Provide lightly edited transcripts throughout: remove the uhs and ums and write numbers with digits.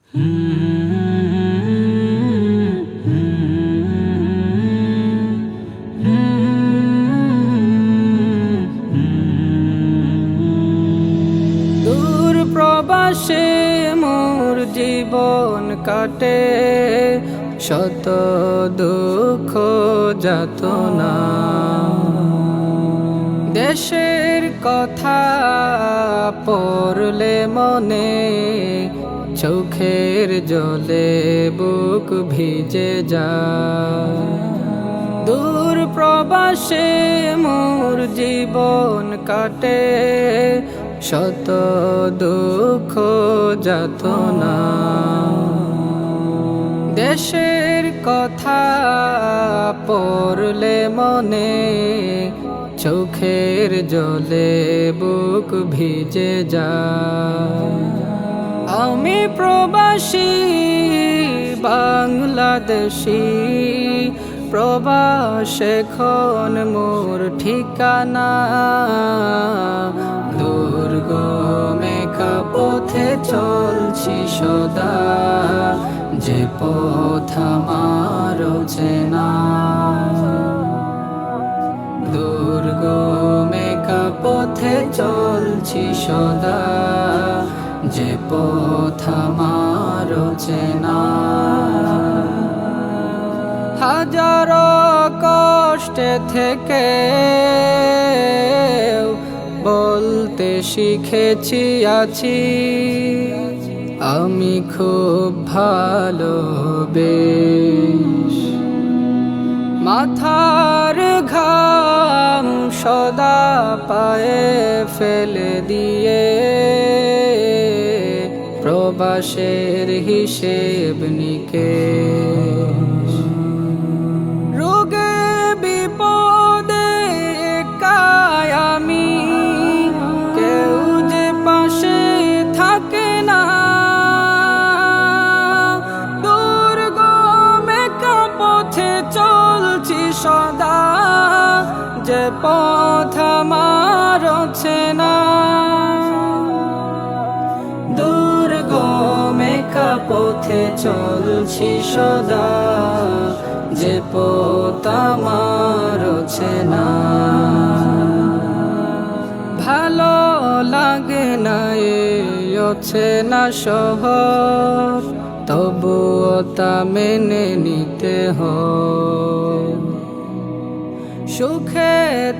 দূর প্রবাসে মোর জীবন কাটে, শত দুঃখ যাতনা। দেশের কথা পড়লে মনে, চোখের জলে বুক ভিজে যায়। দূর প্রবাসে মোর জীবন কাটে, শত দুঃখ যাতনা। দেশের কথা পড়লে মনে, চোখের জলে বুক ভিজে যায়। আমি প্রবাসী বাংলাদেশী, প্রবাস এখন মোর ঠিকানা। দুর্গমেকা পথে চলছি সদা, যে পথ আমার চেনা। দুর্গমেকা পথে চলছি সদা, যে পথ আমার চেনা। হাজারো কষ্টে থেকে বলতে শিখেছি আছি, আমি খুব ভালো বেশ। মাথার ঘাম সদা পায়ে ফেলে দিয়ে, প্রবাসের হিসেব নিকেশ। রোগে বিপদে একাই আমি, কেউ যে পাশে থাকে না। দুর্গমেকা পথে চলছি সদা, যে পথ আমার চেনা। দুর্গমেকা পথে চলছি সদা, যে পথ আমার চেনা। ভালো লাগে না এই অচেনা শহর, তবুও তা মেনে নিতে হয়। সুখে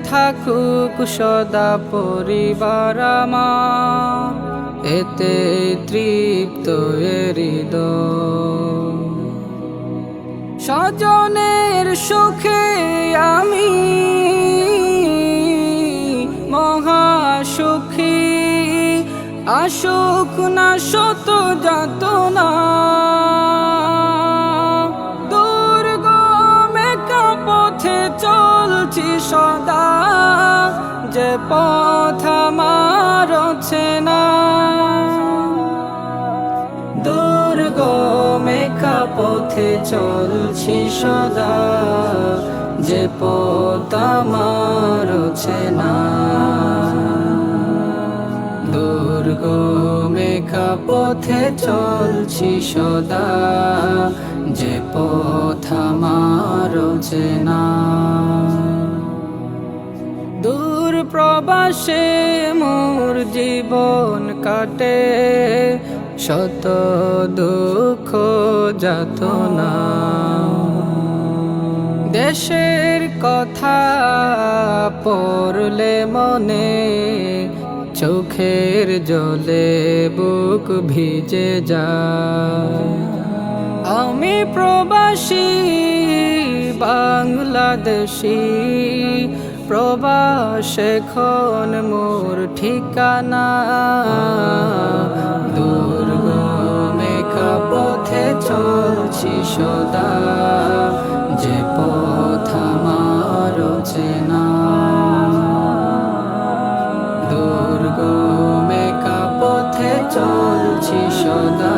থাকুক সদা পরিবার আমার, এতে তৃপ্ত হৃদয়। স্বজনের সুখে আমি মহা সুখী, আসুক না শত যাতনা। দুর্গমেকা পথে চলছি সদা, যে পথ আমার চেনা। দুর্গমেকা পথে চলছি সদা, যে পথ আমার চেনা। দুর্গমেকা পথে চলছি সদা, যে পথ আমার চেনা। দূর প্রবাসে মোর জীবন কাটে, শত দুঃখ যাতনা। দেশের কথা পড়লে মনে, চোখের জলে বুক ভিজে যায়। আমি প্রবাসী বাংলাদেশী, প্রবাস এখন মোর ঠিকানা। দুর্গমেকা পথে চলছি সদা, যে পথ আমার চেনা। দুর্গমেকা পথে চলছি সদা,